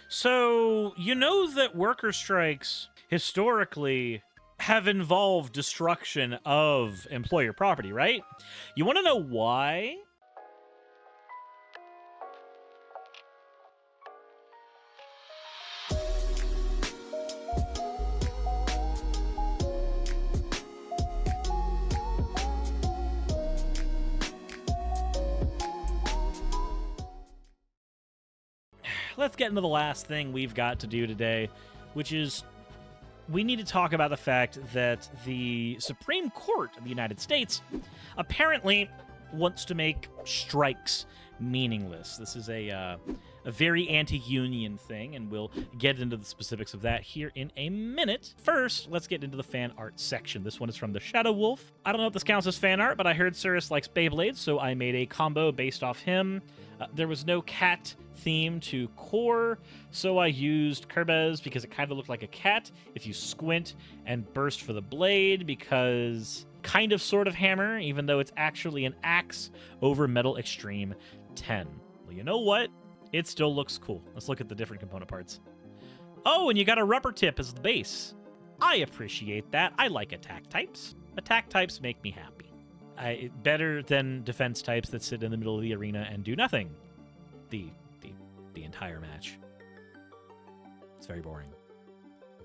So, you know that worker strikes historically have involved destruction of employer property, right? You want to know why? Let's get into the last thing we've got to do today, which is we need to talk about the fact that the Supreme Court of the United States apparently wants to make strikes meaningless. This is a very anti-union thing, and we'll get into the specifics of that here in a minute. First, let's get into the fan art section. This one is from the Shadow Wolf. I don't know if this counts as fan art, but I heard Suris likes Beyblades, so I made a combo based off him. There was no cat theme to core, so I used Kerbez because it kind of looked like a cat if you squint, and Burst for the blade because kind of sort of hammer, even though it's actually an axe over Metal Extreme 10. Well, you know what? It still looks cool. Let's look at the different component parts. Oh, and you got a rubber tip as the base. I appreciate that. I like attack types. Attack types make me happy. Better than defense types that sit in the middle of the arena and do nothing. The entire match. It's very boring.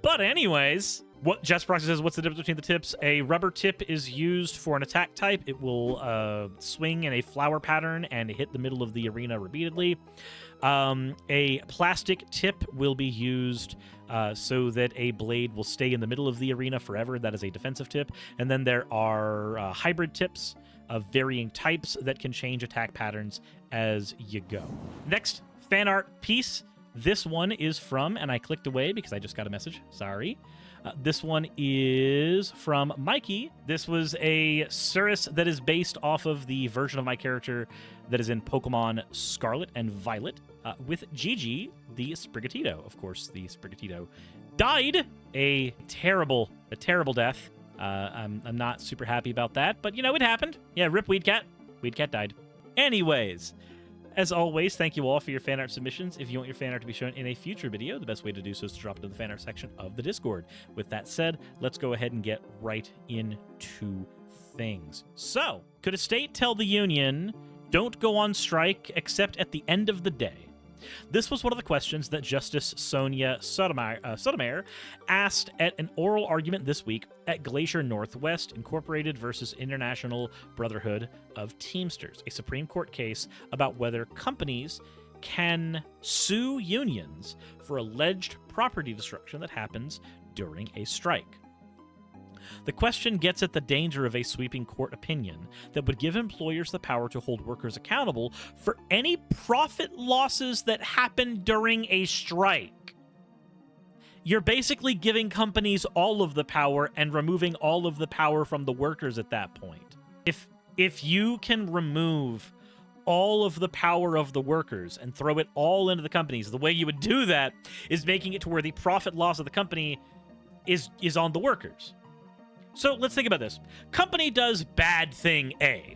But anyways, what Jess Proxy says, what's the difference between the tips? A rubber tip is used for an attack type. It will swing in a flower pattern and hit the middle of the arena repeatedly. A plastic tip will be used so that a blade will stay in the middle of the arena forever. That is a defensive tip. And then there are hybrid tips of varying types that can change attack patterns as you go. Next fan art piece. This one is from, and I clicked away because I just got a message. Sorry. This one is from Mikey. This was a Suris that is based off of the version of my character that is in Pokemon Scarlet and Violet with Gigi, the Sprigatito. Of course, the Sprigatito died a terrible death. I'm not super happy about that, but you know, it happened. Yeah, rip Weedcat. Weedcat died. Anyways, as always, thank you all for your fan art submissions. If you want your fan art to be shown in a future video, the best way to do so is to drop it in the fan art section of the Discord. With that said, let's go ahead and get right into things. So, could a state tell the union, don't go on strike except at the end of the day? This was one of the questions that Justice Sonia Sotomayor asked at an oral argument this week at Glacier Northwest Incorporated versus International Brotherhood of Teamsters, a Supreme Court case about whether companies can sue unions for alleged property destruction that happens during a strike. The question gets at the danger of a sweeping court opinion that would give employers the power to hold workers accountable for any profit losses that happen during a strike. You're basically giving companies all of the power and removing all of the power from the workers at that point. If you can remove all of the power of the workers and throw it all into the companies, the way you would do that is making it to where the profit loss of the company is on the workers. So let's think about this. Company does bad thing A.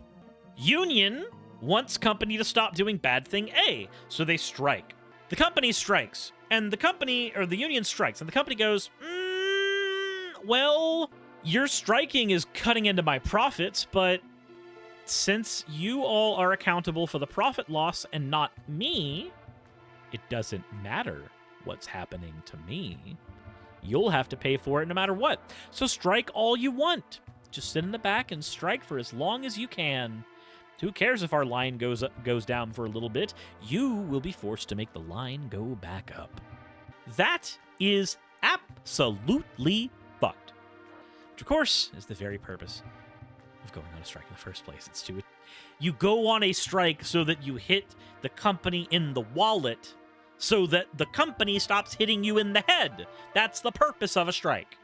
Union wants company to stop doing bad thing A, so they strike. The company strikes, and the company, or the union strikes, and the company goes, well, your striking is cutting into my profits, but since you all are accountable for the profit loss and not me, it doesn't matter what's happening to me. You'll have to pay for it no matter what. So strike all you want. Just sit in the back and strike for as long as you can. Who cares if our line goes down for a little bit? You will be forced to make the line go back up. That is absolutely fucked. Which, of course, is the very purpose of going on a strike in the first place. It's to it. You go on a strike so that you hit the company in the wallet, so that the company stops hitting you in the head. That's the purpose of a strike.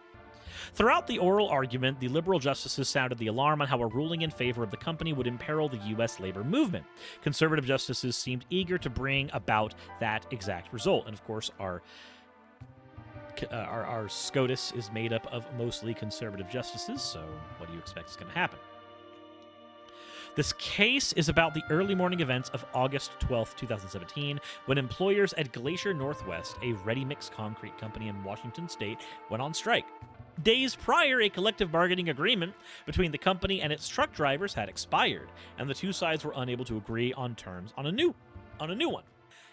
Throughout the oral argument, the liberal justices sounded the alarm on how a ruling in favor of the company would imperil the U.S. labor movement. Conservative justices seemed eager to bring about that exact result. And of course, our SCOTUS is made up of mostly conservative justices, so what do you expect is going to happen? This case is about the early morning events of August 12, 2017, when employers at Glacier Northwest, a ready-mix concrete company in Washington state, went on strike. Days prior, a collective bargaining agreement between the company and its truck drivers had expired, and the two sides were unable to agree on terms on a new one.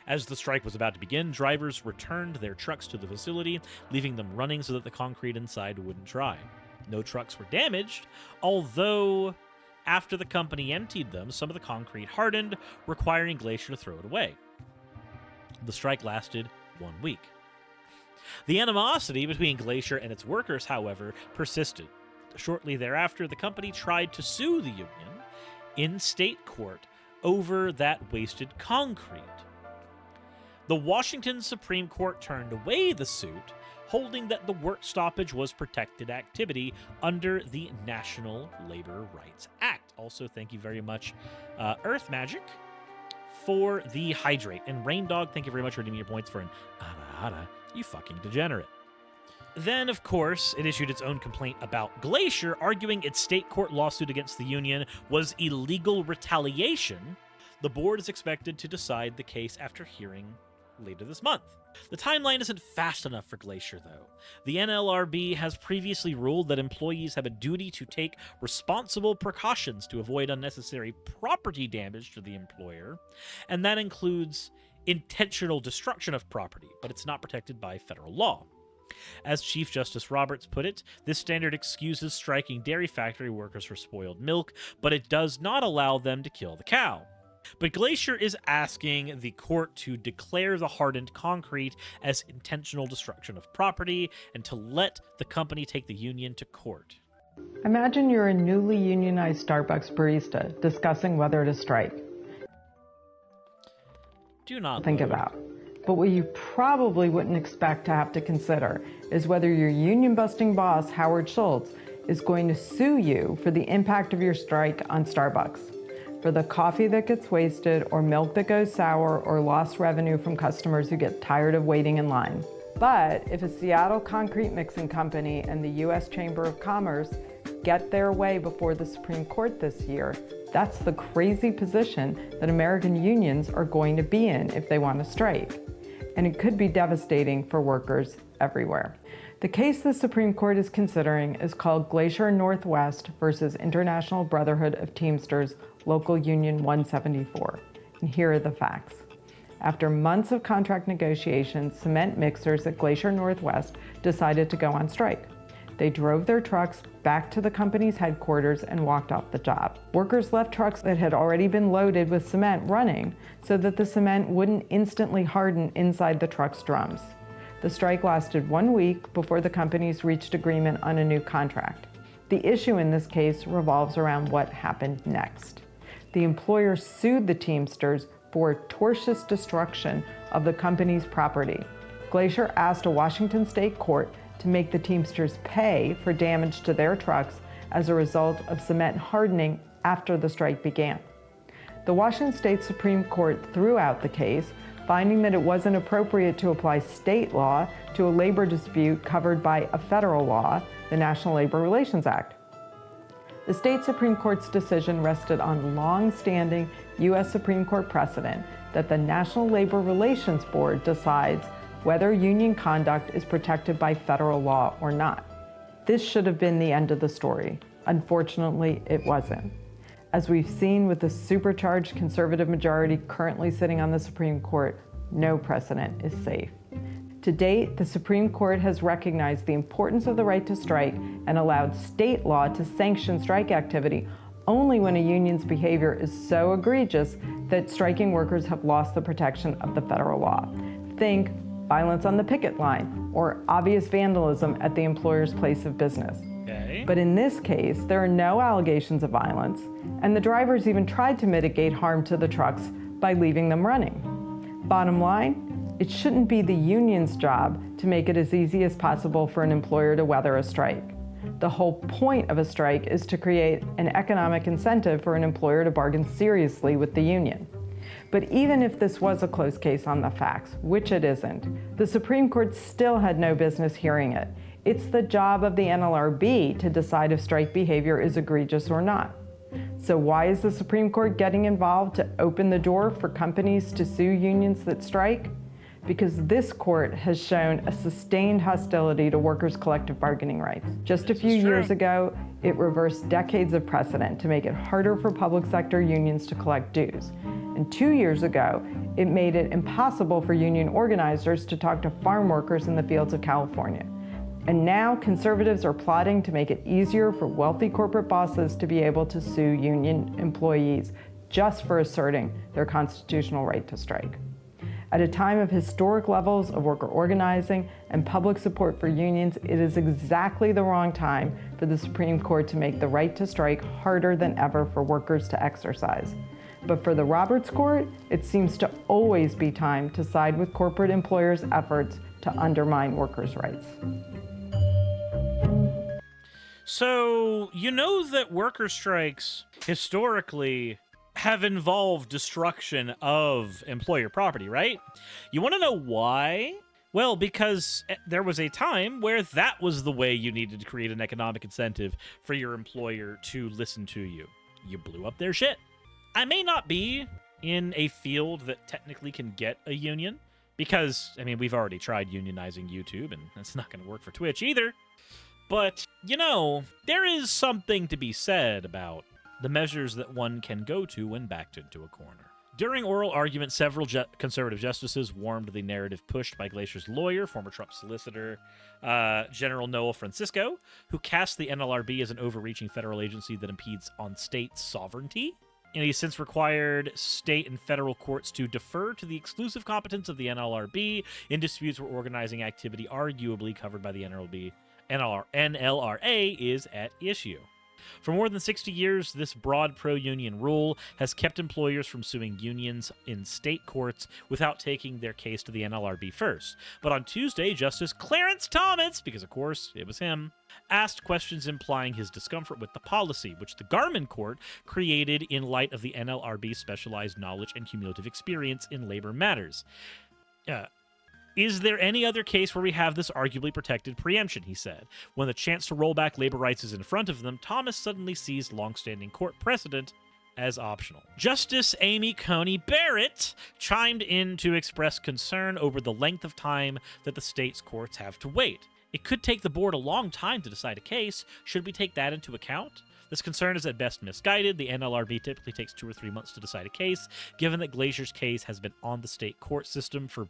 As the strike was about to begin, drivers returned their trucks to the facility, leaving them running so that the concrete inside wouldn't dry. No trucks were damaged, although after the company emptied them, some of the concrete hardened, requiring Glacier to throw it away. The strike lasted 1 week. The animosity between Glacier and its workers, however, persisted. Shortly thereafter, the company tried to sue the union in state court over that wasted concrete. The Washington Supreme Court turned away the suit, holding that the work stoppage was protected activity under the National Labor Rights Act. Also, thank you very much, Earth Magic, for the hydrate. And Rain Dog, thank you very much for redeeming your points for an ada, you fucking degenerate. Then, of course, it issued its own complaint about Glacier, arguing its state court lawsuit against the union was illegal retaliation. The board is expected to decide the case after hearing later this month. The timeline isn't fast enough for Glacier, though. The NLRB has previously ruled that employees have a duty to take responsible precautions to avoid unnecessary property damage to the employer, and that includes intentional destruction of property, but it's not protected by federal law. As Chief Justice Roberts put it, this standard excuses striking dairy factory workers for spoiled milk, but it does not allow them to kill the cow. But Glacier is asking the court to declare the hardened concrete as intentional destruction of property and to let the company take the union to court. Imagine you're a newly unionized Starbucks barista discussing whether to strike. Do not think about. But what you probably wouldn't expect to have to consider is whether your union-busting boss, Howard Schultz, is going to sue you for the impact of your strike on Starbucks, for the coffee that gets wasted or milk that goes sour or lost revenue from customers who get tired of waiting in line. But if a Seattle concrete mixing company and the U.S. Chamber of Commerce get their way before the Supreme Court this year, that's the crazy position that American unions are going to be in if they want to strike. And it could be devastating for workers everywhere. The case the Supreme Court is considering is called Glacier Northwest versus International Brotherhood of Teamsters, Local Union 174. And here are the facts. After months of contract negotiations, cement mixers at Glacier Northwest decided to go on strike. They drove their trucks back to the company's headquarters and walked off the job. Workers left trucks that had already been loaded with cement running so that the cement wouldn't instantly harden inside the truck's drums. The strike lasted 1 week before the companies reached agreement on a new contract. The issue in this case revolves around what happened next. The employer sued the Teamsters for tortious destruction of the company's property. Glacier asked a Washington state court to make the Teamsters pay for damage to their trucks as a result of cement hardening after the strike began. The Washington State Supreme Court threw out the case, finding that it wasn't appropriate to apply state law to a labor dispute covered by a federal law, the National Labor Relations Act. The state Supreme Court's decision rested on long-standing U.S. Supreme Court precedent that the National Labor Relations Board decides whether union conduct is protected by federal law or not. This should have been the end of the story. Unfortunately, it wasn't. As we've seen with the supercharged conservative majority currently sitting on the Supreme Court, no precedent is safe. To date, the Supreme Court has recognized the importance of the right to strike and allowed state law to sanction strike activity only when a union's behavior is so egregious that striking workers have lost the protection of the federal law. Think violence on the picket line or obvious vandalism at the employer's place of business. Okay. But in this case, there are no allegations of violence, and the drivers even tried to mitigate harm to the trucks by leaving them running. Bottom line, it shouldn't be the union's job to make it as easy as possible for an employer to weather a strike. The whole point of a strike is to create an economic incentive for an employer to bargain seriously with the union. But even if this was a close case on the facts, which it isn't, the Supreme Court still had no business hearing it. It's the job of the NLRB to decide if strike behavior is egregious or not. So why is the Supreme Court getting involved to open the door for companies to sue unions that strike? Because this court has shown a sustained hostility to workers' collective bargaining rights. Just a few years ago, it reversed decades of precedent to make it harder for public sector unions to collect dues. And 2 years ago, it made it impossible for union organizers to talk to farm workers in the fields of California. And now conservatives are plotting to make it easier for wealthy corporate bosses to be able to sue union employees just for asserting their constitutional right to strike. At a time of historic levels of worker organizing and public support for unions, it is exactly the wrong time for the Supreme Court to make the right to strike harder than ever for workers to exercise. But for the Roberts Court, it seems to always be time to side with corporate employers' efforts to undermine workers' rights. So, you know that worker strikes historically have involved destruction of employer property, right? You want to know why? Well, because there was a time where that was the way you needed to create an economic incentive for your employer to listen to you. You blew up their shit. I may not be in a field that technically can get a union, because, I mean, we've already tried unionizing YouTube, and that's not going to work for Twitch either. But, you know, there is something to be said about the measures that one can go to when backed into a corner. During oral argument, several conservative justices warmed the narrative pushed by Glacier's lawyer, former Trump solicitor, General Noel Francisco, who cast the NLRB as an overreaching federal agency that impedes on state sovereignty. And he's since required state and federal courts to defer to the exclusive competence of the NLRB in disputes where organizing activity arguably covered by the NLRA is at issue. For more than 60 years, this broad pro-union rule has kept employers from suing unions in state courts without taking their case to the NLRB first. But on Tuesday, Justice Clarence Thomas, because of course it was him, asked questions implying his discomfort with the policy, which the Garman Court created in light of the NLRB's specialized knowledge and cumulative experience in labor matters. Is there any other case where we have this arguably protected preemption, he said. When the chance to roll back labor rights is in front of them, Thomas suddenly sees longstanding court precedent as optional. Justice Amy Coney Barrett chimed in to express concern over the length of time that the state's courts have to wait. It could take the board a long time to decide a case. Should we take that into account? This concern is at best misguided. The NLRB typically takes 2 or 3 months to decide a case. Given that Glacier's case has been on the state court system for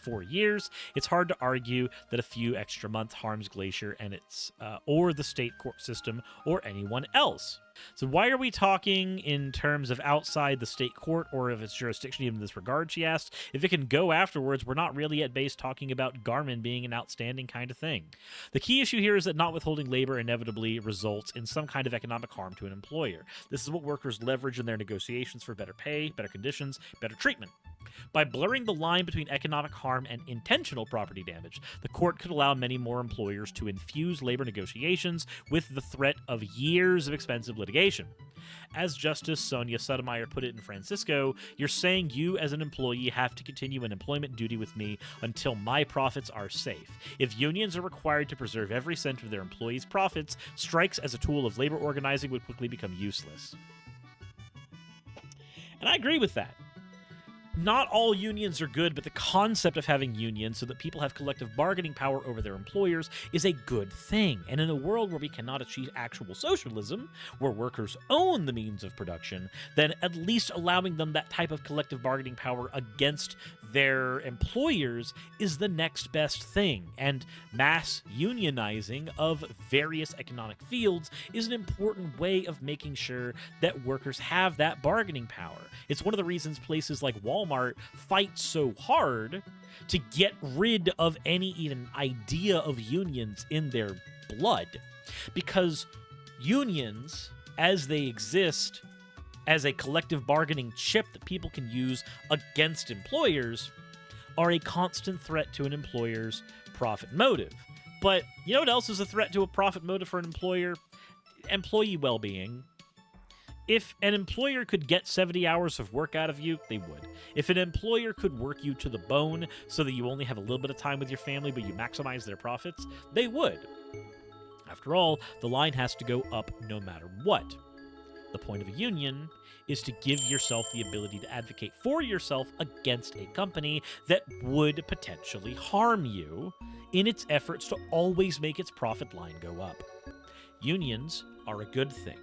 4 years, it's hard to argue that a few extra months harms Glacier and its or the state court system or anyone else. So why are we talking in terms of outside the state court or of its jurisdiction even in this regard, she asked. If it can go afterwards, we're not really at base talking about Garmin being an outstanding kind of thing. The key issue here is that not withholding labor inevitably results in some kind of economic harm to an employer. This is what workers leverage in their negotiations for better pay, better conditions, better treatment. By blurring the line between economic harm and intentional property damage, the court could allow many more employers to infuse labor negotiations with the threat of years of expensive litigation. As Justice Sonia Sotomayor put it in Francisco, you're saying you as an employee have to continue an employment duty with me until my profits are safe. If unions are required to preserve every cent of their employees' profits, strikes as a tool of labor organizing would quickly become useless. And I agree with that. Not all unions are good, but the concept of having unions so that people have collective bargaining power over their employers is a good thing. And in a world where we cannot achieve actual socialism, where workers own the means of production, then at least allowing them that type of collective bargaining power against their employers is the next best thing. And mass unionizing of various economic fields is an important way of making sure that workers have that bargaining power. It's one of the reasons places like Walmart fight so hard to get rid of any even idea of unions in their blood. Because unions, as they exist as a collective bargaining chip that people can use against employers, are a constant threat to an employer's profit motive. But you know what else is a threat to a profit motive for an employer? Employee well-being. If an employer could get 70 hours of work out of you, they would. If an employer could work you to the bone so that you only have a little bit of time with your family but you maximize their profits, they would. After all, the line has to go up no matter what. The point of a union is to give yourself the ability to advocate for yourself against a company that would potentially harm you in its efforts to always make its profit line go up. Unions are a good thing.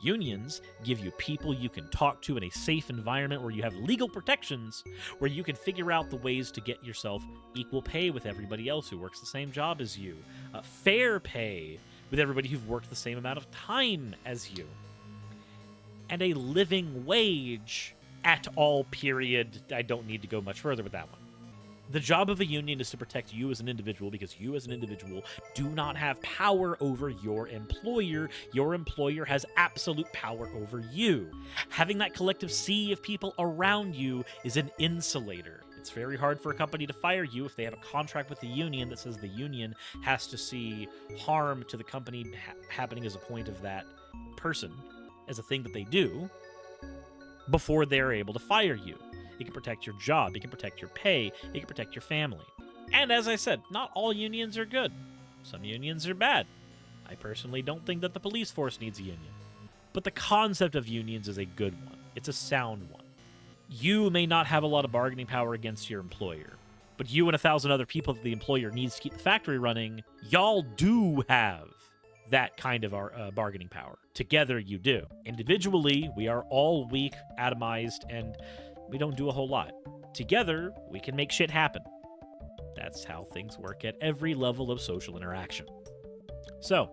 Unions give you people you can talk to in a safe environment where you have legal protections, where you can figure out the ways to get yourself equal pay with everybody else who works the same job as you, fair pay with everybody who've worked the same amount of time as you, and a living wage at all, period. I don't need to go much further with that one. The job of a union is to protect you as an individual, because you as an individual do not have power over your employer. Your employer has absolute power over you. Having that collective sea of people around you is an insulator. It's very hard for a company to fire you if they have a contract with the union that says the union has to see harm to the company happening as a point of that person, as a thing that they do, before they're able to fire you. It can protect your job, it can protect your pay, it can protect your family. And as I said, not all unions are good. Some unions are bad. I personally don't think that the police force needs a union. But the concept of unions is a good one. It's a sound one. You may not have a lot of bargaining power against your employer, but you and 1,000 other people that the employer needs to keep the factory running, y'all do have that kind of bargaining power. Together, you do. Individually, we are all weak, atomized, and we don't do a whole lot. Together, we can make shit happen. That's how things work at every level of social interaction. So,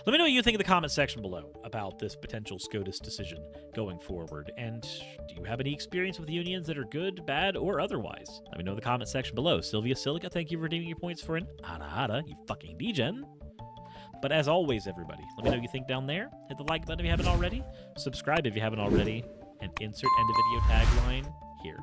let me know what you think in the comment section below about this potential SCOTUS decision going forward. And do you have any experience with unions that are good, bad, or otherwise? Let me know in the comment section below. Sylvia Silica, thank you for redeeming your points for an hada, you fucking degen. But as always, everybody, let me know what you think down there. Hit the like button if you haven't already. Subscribe if you haven't already. And insert end of video tagline here.